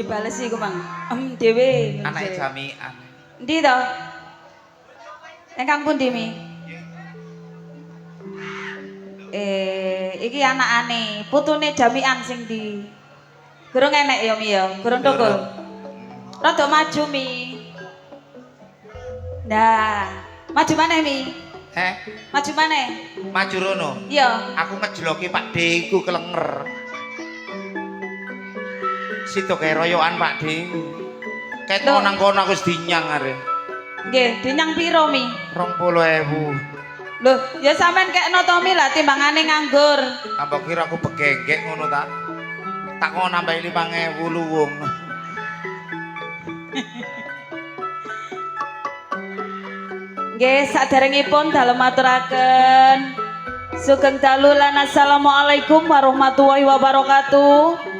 dibalesi ku Mang. Dhewe. Anake jamian. Endi to? Engkang pundi Mi? Iki anakane, putune jamian sing di. Gurung enek ya Mi ya, gurung tukul. Rada maju Mi. Nah, maju maneh Mi? Maju maneh? Maju rono. Iya. Aku ngejloki Pak D iku kelenger. Situ kaya royokan Pak D. Ket nang kono aku wis dinyang are. Nggih, dinyang piro Mi? 20.000. Loh, ya sampean kekno to Mi lah timbangane nganggur. Apa kira aku begenggek ngono ta? Tak kok nambahi 5.000 luwung. Nggih, saderengipun dalem maturaken sugeng dalu lan assalamualaikum warahmatullahi wabarakatuh.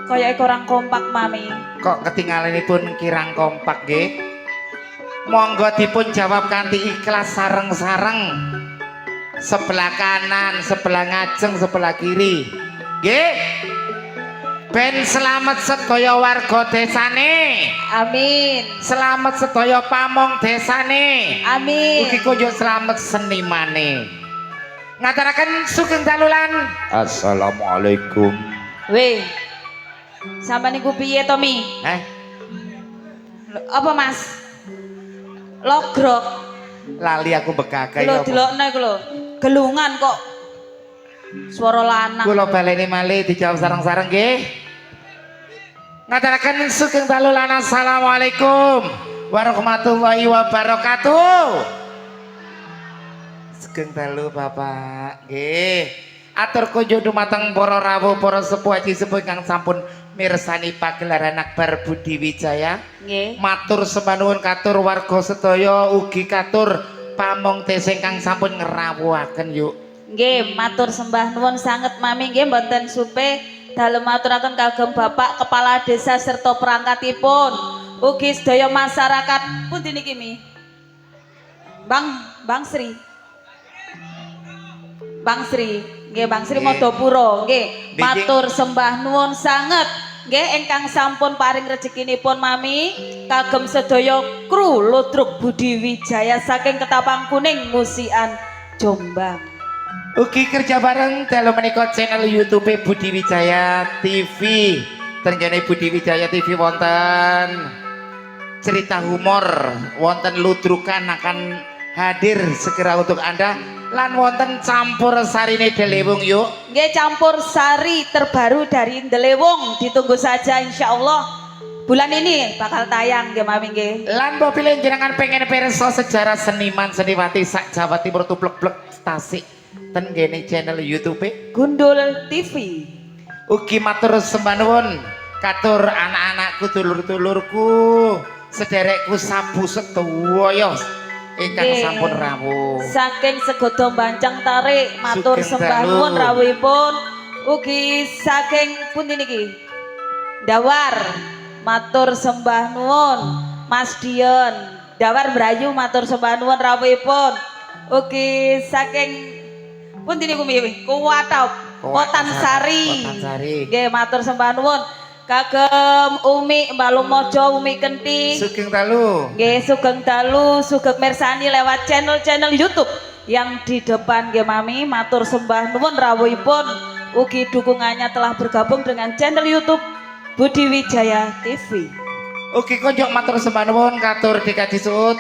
Kaya kurang kompak Mami. Kok ketinggalanipun kirang kompak nggih? Monggo dipun jawab kanthi ikhlas sareng-sareng. Sebelah kanan, sebelah ngajeng, sebelah kiri. Nggih. Ben selamat sedaya warga desane. Amin. Selamat sedaya pamong desane. Amin. Ugi kunjuk selamat senimane. Ngaturaken sugeng dalulan. Assalamualaikum. Weh. Sampeyan niku piye to Mi? Apa Mas? Logrok. Lali aku begagai Lho apa? delokno iku lho. Gelungan kok. Suara lanang. Kula baleni malih dijawab sareng-sareng nggih. Ngaturaken sugeng dalulan assalamualaikum warahmatullahi wabarakatuh. Sugeng dalu Bapak nggih. Atur kunjuk dumateng para rawuh para sepuh haji sepuh ingkang sampun mirsani pagelaran Akbar Budi Wijaya. Nggih. Matur sembah nuwun katur warga sedaya ugi katur pamong desa ingkang sampun ngrawuhaken yuk. Nggih, matur sembah nuwun sanget Mami nggih mboten supe dalem maturaken kagem Bapak Kepala Desa serta perangkatipun. Ugi sedaya masyarakat pundi niki Mi? Bang Sri. Bang Sri, nggih Bang Sri Madapura nggih. Matur sembah nuwun sanget nggih ingkang sampun paring rezekinipun Mami kagem sedaya kru Ludruk Budi Wijaya saking Ketapang Kuning Musian Jombang. Ugi kerja bareng dalam menika channel YouTube Budi Wijaya TV. Tenggene Budi Wijaya TV wonten cerita humor, wonten ludrukan akan hadir segera untuk Anda. Lan wonten campur sarine Delewung yuk. Nggih, campur sari terbaru dari Delewung, ditunggu saja insyaallah. Bulan ini bakal tayang nggih Mami nggih. Lan mbok pilih jenengan pengen pirsa sejarah seniman seniwati sak Jawa Timur tuplek-plek Tasik. Tenggene channel YouTube Gundul TV. Ugi matur sembah nuwun katur anak-anakku, dulur-dulurku, sederekku sabu sedaya ingkang sampun rawuh. Saking Segodo Bancang Tarik matur Sugeng sembah dalu. nuwun rawuhipun. Ugi saking pundi niki? Dawar matur sembah nuwun. Mas Dion Dawar Brayu matur sembah nuwun rawuhipun. Ugi saking pundi niku Mi? Kuwatop Potan Sari. Nggih matur sembah nuwun kagem Umi Mbalumojo, Umi Kenti. Sugeng dalu. Nggih sugeng dalu, sugeng mirsani lewat channel-channel YouTube yang di depan nggih Mami. Matur sembah nuwun rawuhipun. Ugi dukungannya telah bergabung dengan channel YouTube Budi Wijaya TV. Ugi konjok matur sembah nuwun katur Dikaji Suud,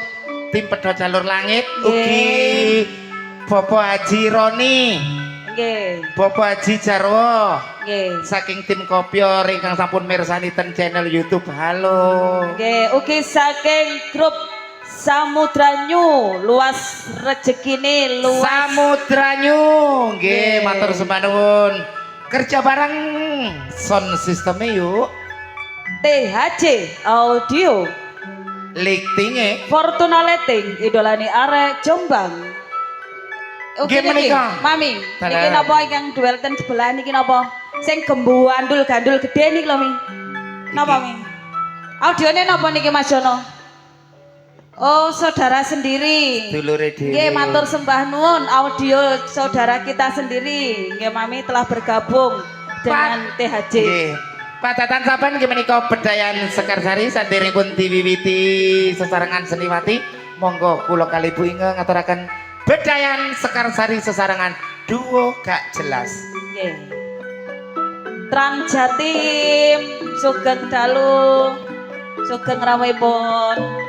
tim Pedhot Jalur Langit. Ugi Bapak Haji Roni. Nggih. Bapak Haji Jarwo. Nggih. Saking tim Kopior ingkang sampun mirsani ten channel YouTube. Halo. Nggih, ugi saking grup Samudra New, luas rezekine luas. Samudra New. Nggih, matur sembah nuwun. Kerja bareng sound systemnya yuk. THC Audio. Lightingnya Fortuna Lighting idolani arek Jombang. Oke niki, Mami. Niki napa ingkang duel ten sebelah niki napa? Sing gembu gandul gede niki lho Mi. Napa Mi? Audione napa niki Mas Jono? Oh, saudara sendiri. Dulure dhewe. Nggih, matur sembah nuwun audio saudara kita sendiri. Nggih, Mami telah bergabung dengan THJ. Nggih. Padatan sampean nggih menika Bedayan Sekarsari saderengipun diwiwiti sesarengan seniwati. Monggo kula kali Bu Inge ngaturaken Bedayan Sekarsari sesarengan duo gak jelas. Nggih. Trans Jatim sugeng dalu. Sugeng rawuhipun.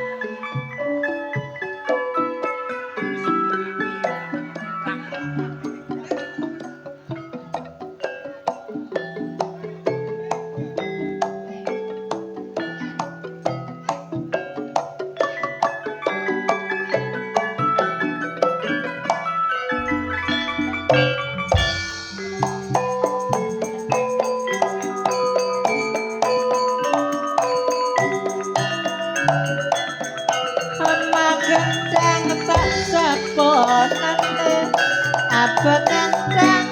Gendang tak saponane apa gendang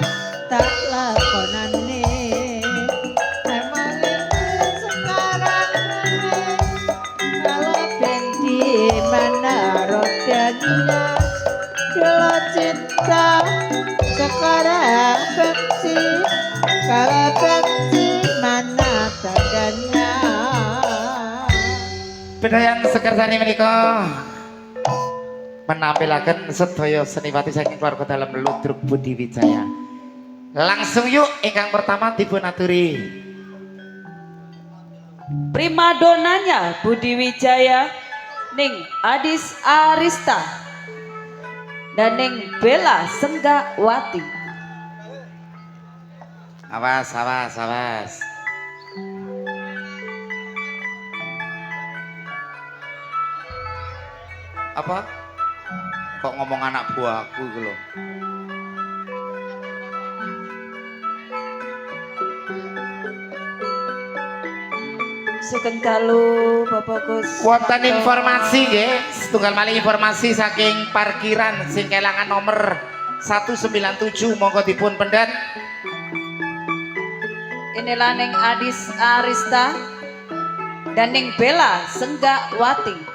tak lakonane emang ini sekarang ini kalau benci mana rodanya kalau cinta sekarang benci kalau benci mana tandanya. Bedayan Sekarsari menika menampilaken sedaya seniwati saking keluarga dalam Ludruk Budi Wijaya. Langsung yuk ingkang pertama dipun aturi. Primadonanya Budi Wijaya ning Adis Arista dan ning Bella Senggawati. Awas, awas, awas. Apa? Kok ngomong anak buahku gitu loh. Sugeng dalu Bapak Gus. Wonten informasi nggih, setunggal malih informasi saking parkiran sing kelangan nomor 197 monggo dipun pendet. Inilah ning Adis Arista dan ning Bella Senggawati.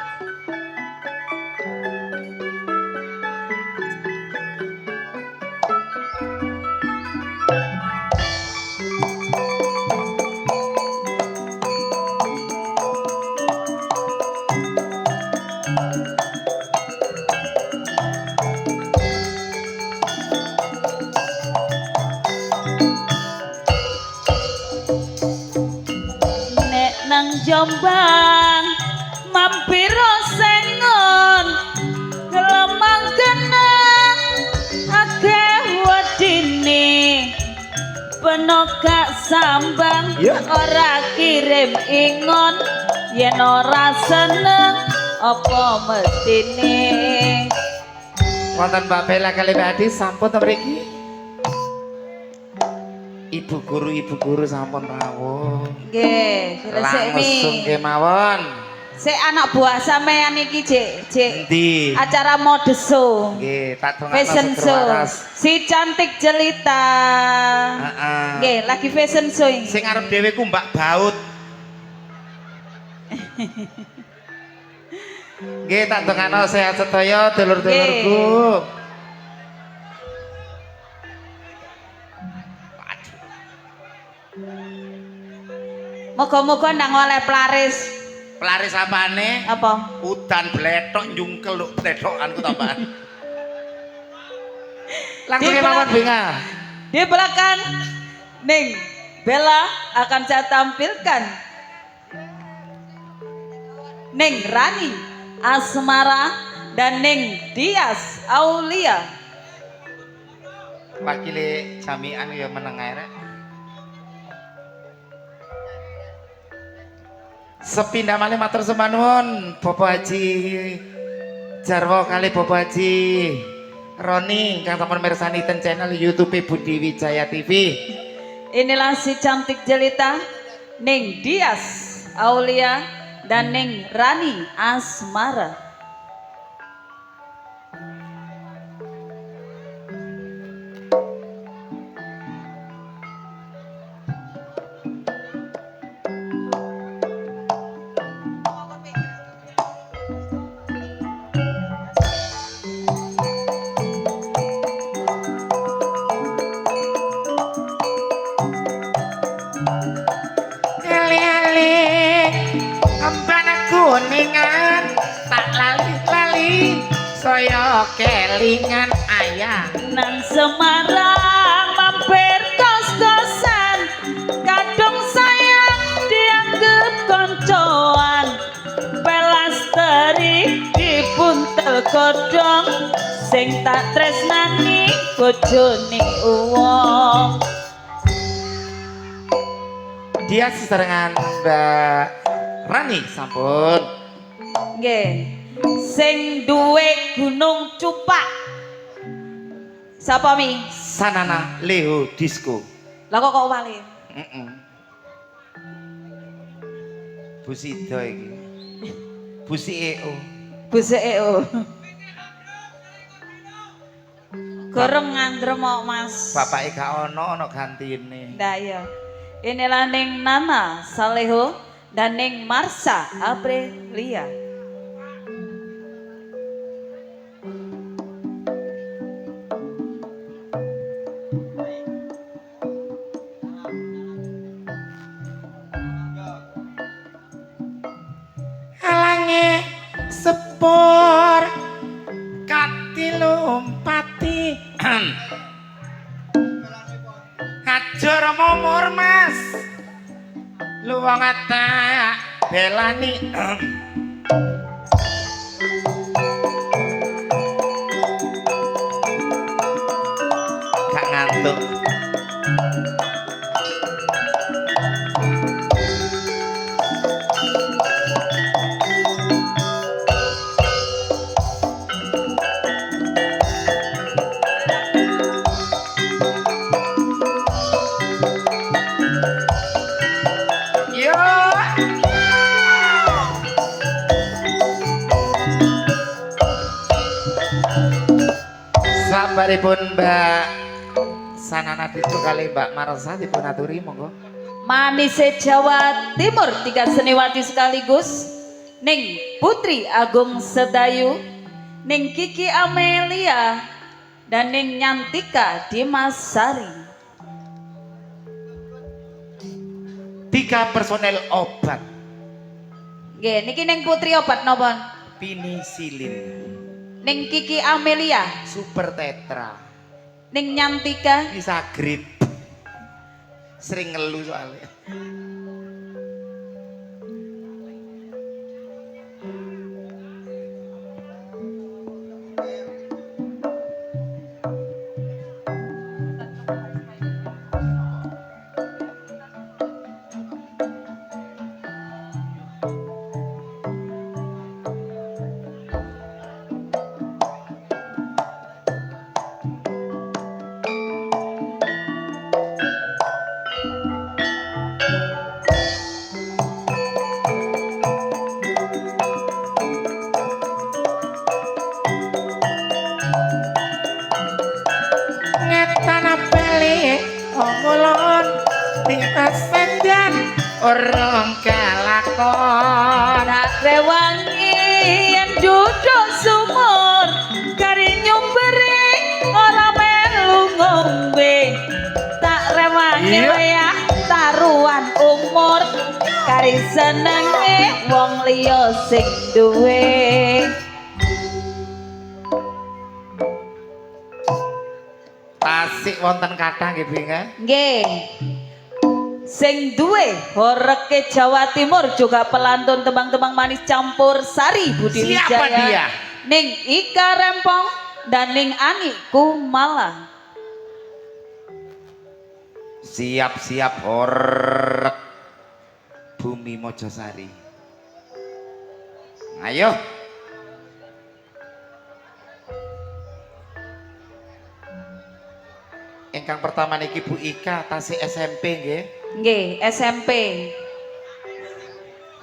Nang Jombang mampir sengon lemang kenang akeh wedine penokak sambang ora kirim ingon yen ora seneng apa mestine. Wonten Mbak Bella kali Mbak Adi sampun mriki. Ibu guru sampun rawuh. Nggih, Langsung kemawon. Sik anak buah sampean iki, Cik. Endi? Acara mode show. Nggih, tak dongakno Fashion show. seterwaras. Si cantik jelita. Heeh. Nggih, lagi fashion show ini. Sing arep dhewe ku Mbak Baut. Nggih, tak dongakno sehat sedaya dulur-dulurku. Moga-moga nang oleh pelaris. Pelaris apane? Apa? Udan bletok njungkel lho bletokanku tambahan. Langsung Di kemawon belakang. Binga. Di belakang Ning Bella akan saya tampilkan Ning Rani Asmara dan Ning Dias Aulia. Wakile jamian ya meneng ae rek. Sepindah malih matur sembah nuwun Bapak Haji Jarwo kali Bapak Haji Roni kang sampun mirsani ten channel YouTube Budi Wijaya TV. Inilah si cantik jelita Ning Dias Aulia dan Ning Rani Asmara. Ambana kuningan tak lali-lali saya kelingan ayah Nang Semarang mampir kos-kosan kadung sayang dianggep koncoan pelasteri dibuntel godhong sing tak tresnani bojone wong. dia seserengan Mbak Rani sampun Nggih. Sing duwe gunung cupak. Sapa mi? Sanana Leho Disco. Lah kok wali? Bu Sida iki. Bu EO. Buseke o. Goreng ngandrem kok Mas. Bapake gak ono gantine. Ndak iya. Inilah ning Nana Saleho dan ning Marsha Aprilia. Halange sepur katilumpati Hajur momor mas luwang ata belani gak ngantuk yo sabaripun Mbak Sanana itu kali Mbak Marsha dipun aturi monggo. Manise Jawa Timur tiga seniwati sekaligus ning Putri Agung Sedayu ning Kiki Amelia dan ning Nyantika Dimasari. 3 personel obat Nggih, niki ning Putri obat napa? penisilin, Ning Kiki Amelia, super tetra, ning Nyantika, bisa grip, sering ngeluh soalnya. Ngulon tiwas sedan orang kelakon tak rewangi yen duduk sumur kari nyumberi ora melu ngombe tak rewangi wayah taruhan umur kari senenge wong liya sing duwe. Tasik wonten kathah nggih Binga. Nggih. Sing duwe horeke Jawa Timur juga pelantun tembang-tembang manis campur sari Budi Siapa Wijaya. dia? Ning Ika Rempong dan ning Ani Kumala. Siap-siap horek Bumi Mojosari. Ayo. Ingkang pertama niki Bu Ika tasik SMP nggih. Nggih, SMP.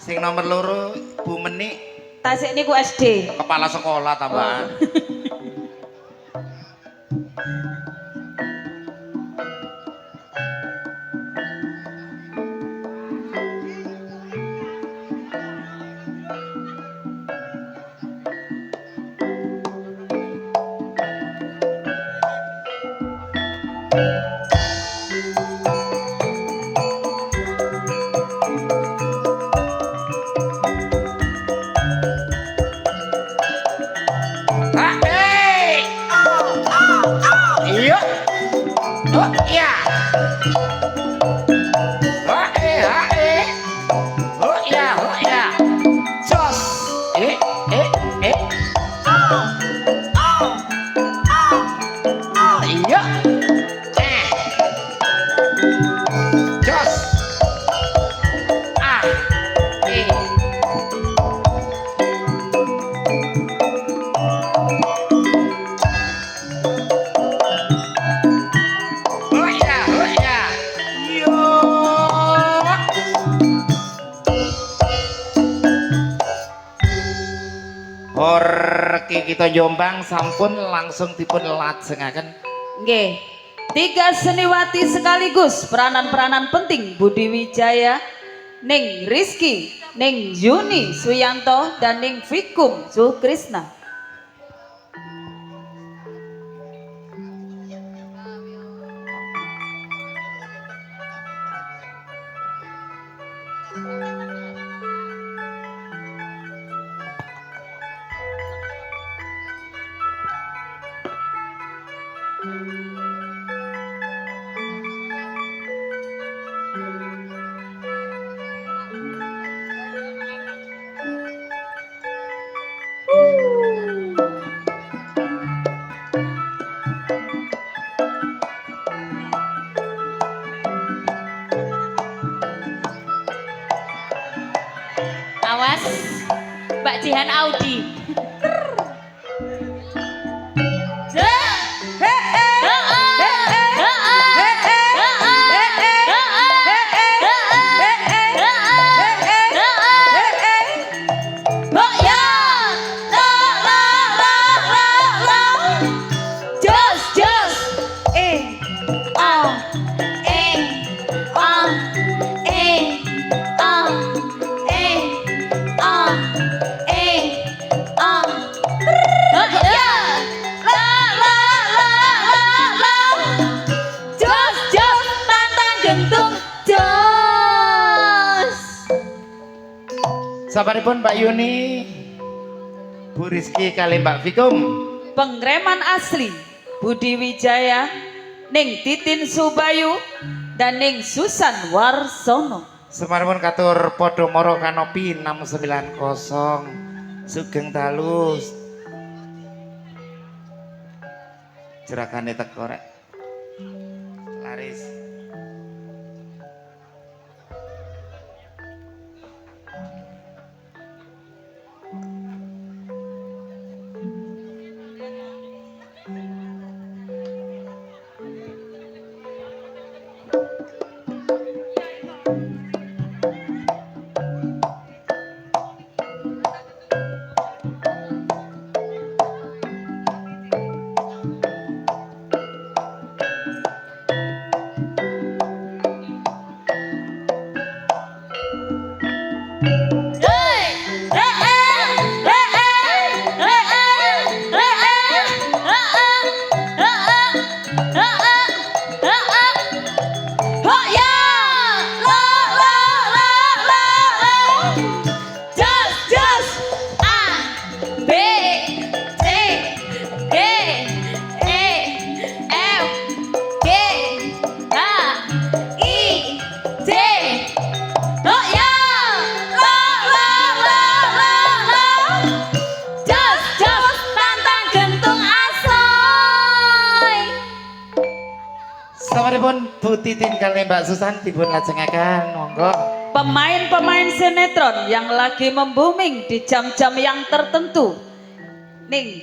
Sing nomor loro Bu Menik Tasik niku SD. kepala sekolah tambahan. ya. Oh ya. Jos. Iya. Jos. Ah. Oh ya. Yo. Horki kita Jombang sampun langsung dipun lajengaken. Nggih. 3 seniwati sekaligus peranan-peranan penting Budi Wijaya, Ning Rizky, Ning Yuni Suyanto dan Ning Vikum Sukrisna. Awas, Mbak Jihan Audi. Sabaripun Mbak Yuni, Bu Rizky kali Mbak Vikum. Pengreman asli Budi Wijaya, Ning Titin Subayu dan Ning Susan Warsono. Sabaripun katur Podomoro Kanopi 690 Sugeng dalu. Jerakane teko rek. Laris. Sabaripun Bu Titin kali Mbak Susan dipun lajengaken monggo. Pemain-pemain sinetron yang lagi membuming di jam-jam yang tertentu. Ning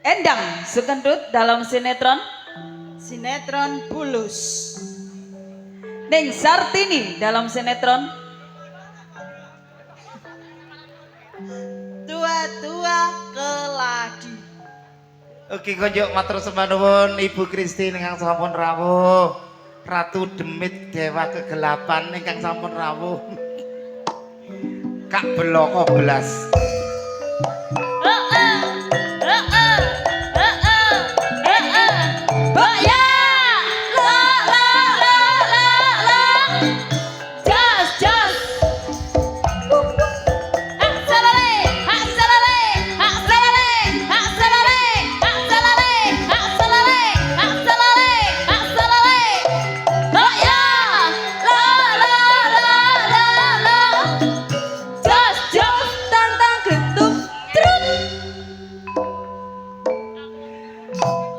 Endang Sukendut dalam sinetron Bulus. Ning Sartini dalam sinetron Tua-tua keladi. Oke konjuk matur sembah nuwun Ibu Kristi ingkang sampun rawuh. Ratu Demit Dewa Kegelapan ingkang sampun rawuh. Kak Beloko belas.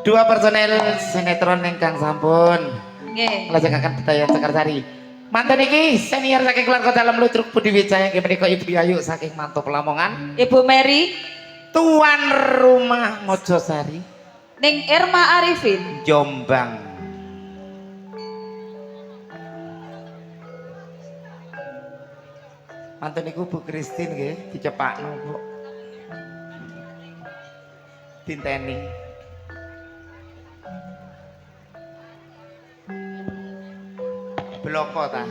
Dua personel sinetron ingkang sampun Nggih. nglajengaken Bedayan Sekarsari. Manten iki senior saking keluarga dalam Ludruk Budi Wijaya nggih menika Ibu Ayu saking Mantop Lamongan. Ibu Mary Tuan rumah Mojosari ning Irma Arifin. Jombang. Manten niku Bu Christine nggih dicepakno Bu. Dinteni. Bloko ta.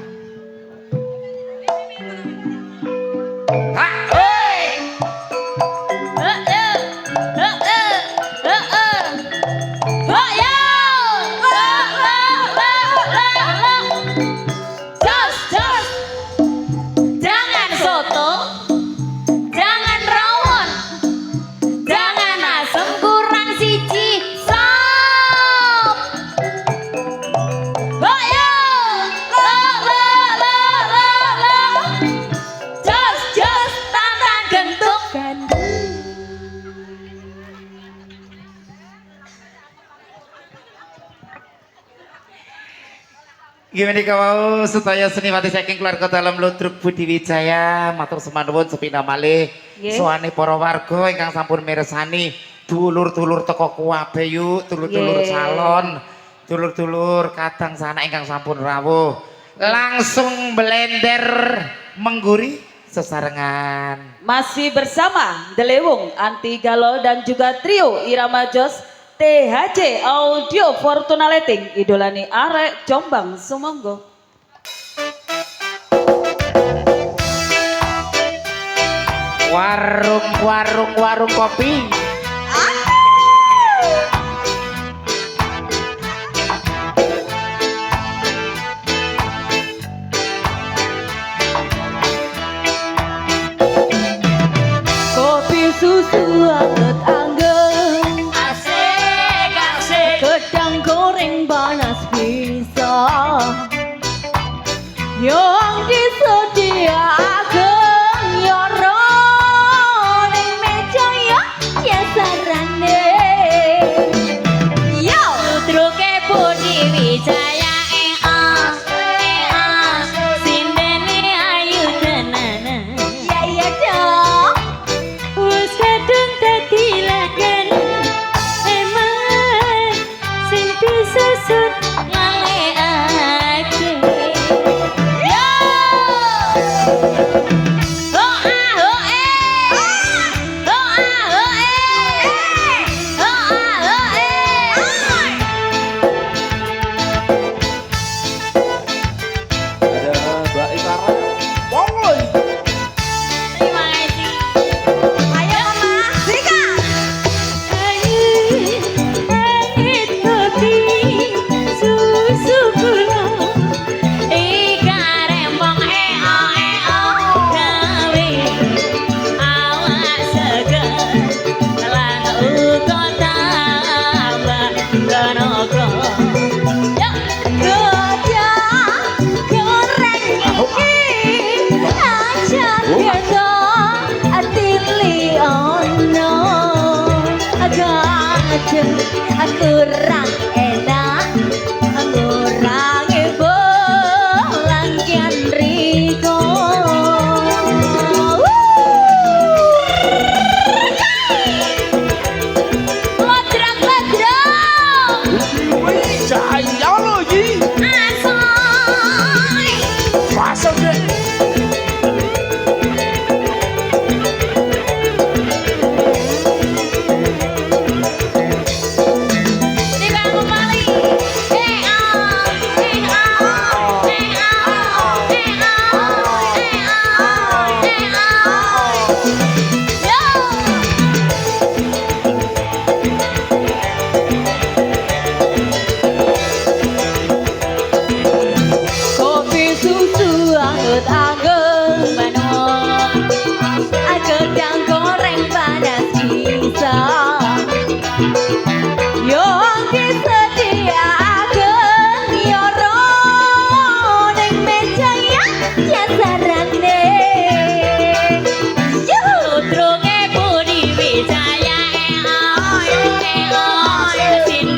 Ha, oi! Jangan soto, jangan rawon, jangan asem kurang siji sop. Ayo, jos tantang gentuk gandum. Gimana kau supaya seniwati saking keluarga dalam Ludruk Budi Wijaya matur semanuwun sepindah malih Nggih. soane para warga ingkang sampun mirsani dulur-dulur teko kuwabe yuk dulur-dulur Nggih. salon dulur-dulur kadang sana ingkang sampun rawuh langsung blender mengguri sesarengan. Masih bersama Delewung, Anti Galau dan juga trio Irama Jos THC Audio Fortuna Lighting idolani arek Jombang sumangga. Warung kopi. Kopi susu anget-anget, Asik, asik. gedang goreng panas bisa, yang disediakan yoro ning meja ya jasarane. Yo, Ludruke Budi Wijaya sindene ayu tenanan. Ya dong. Wes kadung dadi lagan emang sing disesut ngalekake. Yo! Oh ah oh eh. Oh ah oh eh. Oh ah oh eh. Ada Mbak Ikara. Woi. Terima kasih. Ayo Mama, Zika. Pahit kopi susu gula ika rempong gawe awak seger lan uga tambah tenaga. Gedang goreng iki aja beda atili ono agak kurang enak kurang langkian riko. Lodrak-lodrak Wih, cahaya lo yi. asoy. Masa deh. Tiba kembali. Kopi susu anget-anget, gedang goreng panas bisa, yang disediakan yoro ning meja ya jasarane. Ludruke Budi Wijaya sindene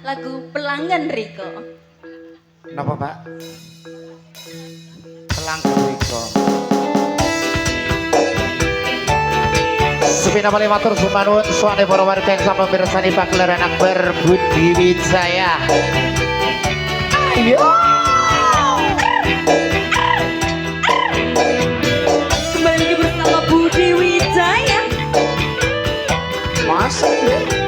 lagu pelanggan Riko. Napa, Pak? Pelanggan Riko. Sepina paling matur sumanun suwane para warga yang sama mirsani Pagelaran Akbar Budi Wijaya. Ayo. Kembali lagi bersama Budi Wijaya. Masa ya?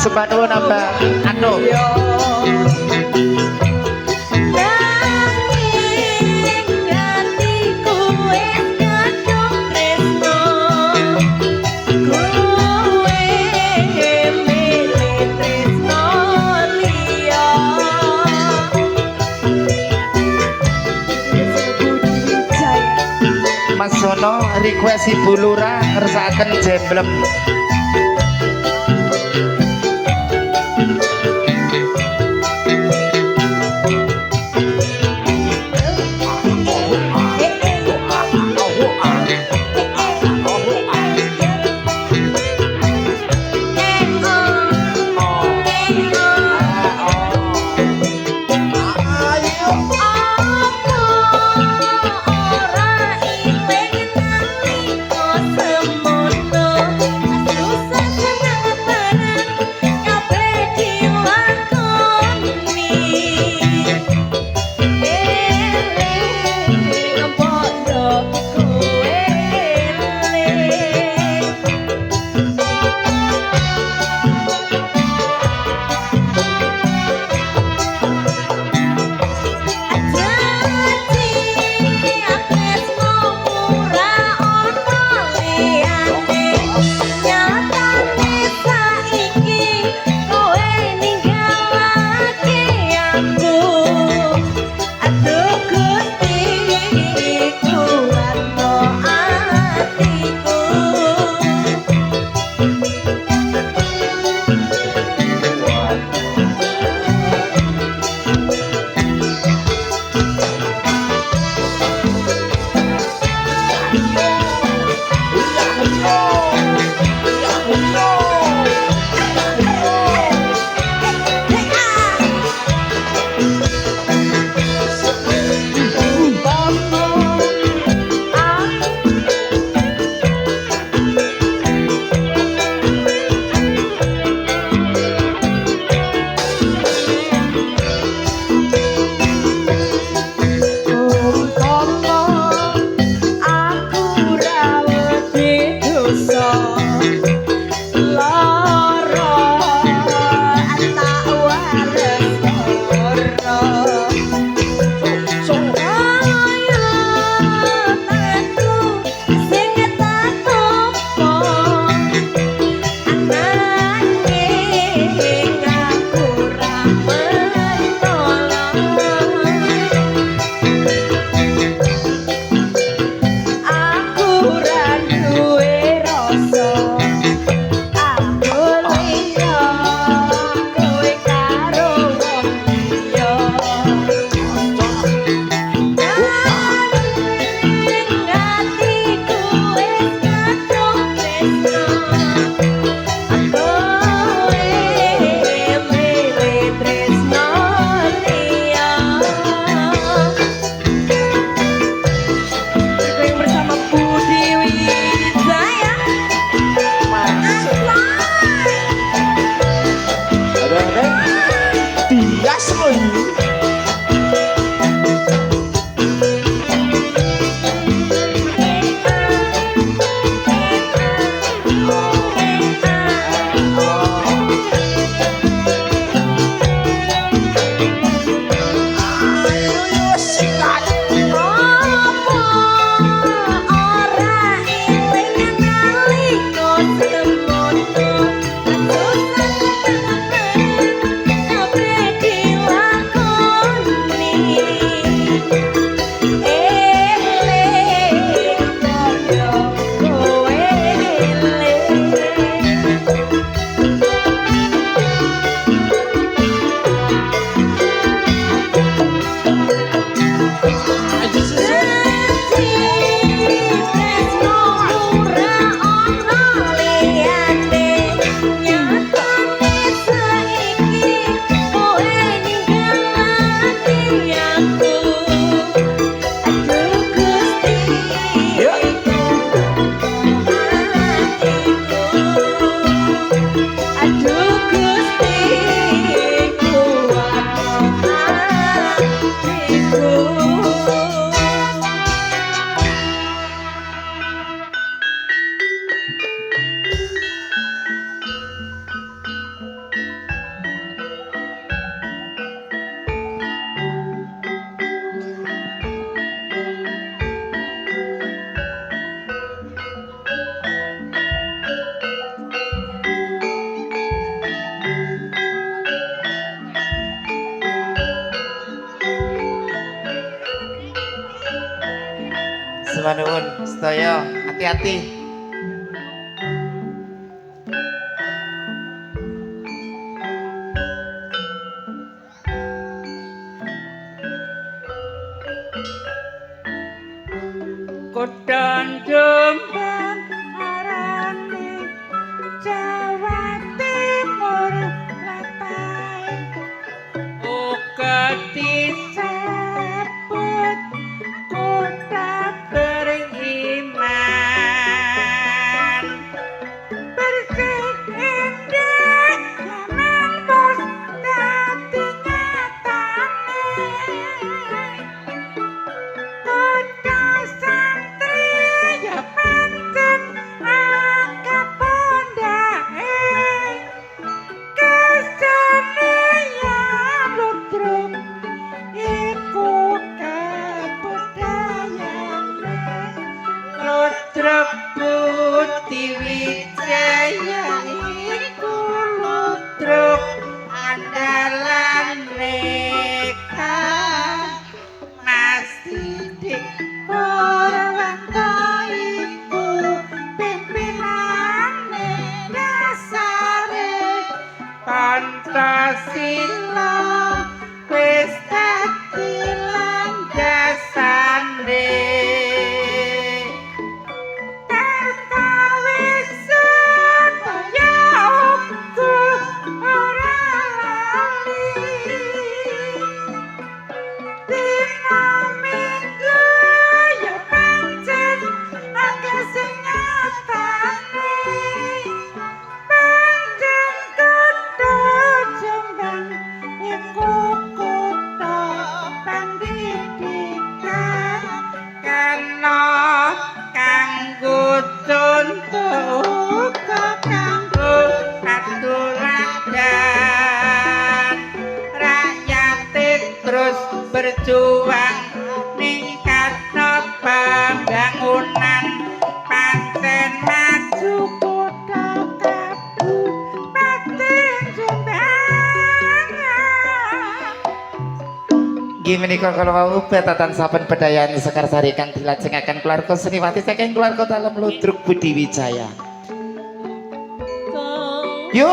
Sebanun apa? Anu. Mas Sono request Ibu Lurah ngersakaken jemblem. Semanun, sedaya hati-hati. Kodon jombang arane Jawa Timur Latai uga disebut kota beriman bersih indah zaman bos dadi nyatane kota santri ya pancen anggap pondake kesenian ludruk iku kabudayane ludruk Budi Wijaya iku ludruk andalane Mas Didik Purwanto iku pimpinane dasare Pancasila wis dadi landasané terkawis supaya aku ora lali dina minggu ya pancen angka sing nyatane pancen kutha Jombang iku kutha pendidikan karena kanggo contoh uga kanggo aturadan rakyate terus berjuang ningkatno pembangunan pancen maju kota Kabupaten Jombang. Nggih menika kala wau betatan saben bedayan Sekar Sari kang dilajengaken keluarga seniwati saking keluarga Dalem Ludruk Budi Wijaya. Yuk,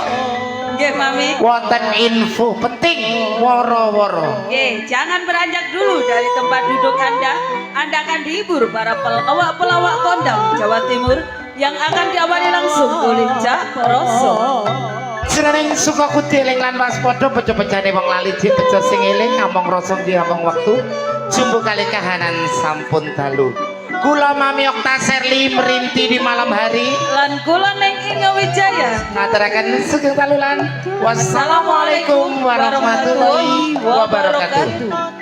Nggih, Mami. wonten info penting woro-woro. Nggih, jangan beranjak dulu dari tempat duduk Anda. Anda akan dihibur para pelawak-pelawak kondang Jawa Timur yang akan diawali langsung oleh Cak Roso. Seneng suka kudeling lan waspada bejo-bejane wong lali jek bejo sing eling ngomong rasa ngomong wektu jumbo kali kahanan sampun dalu. Kula Mami Okta Serli merinti di malam hari Lan kula Neng Inge Wijaya ngaturaken sugeng talulan. Wassalamualaikum warahmatullahi wabarakatuh.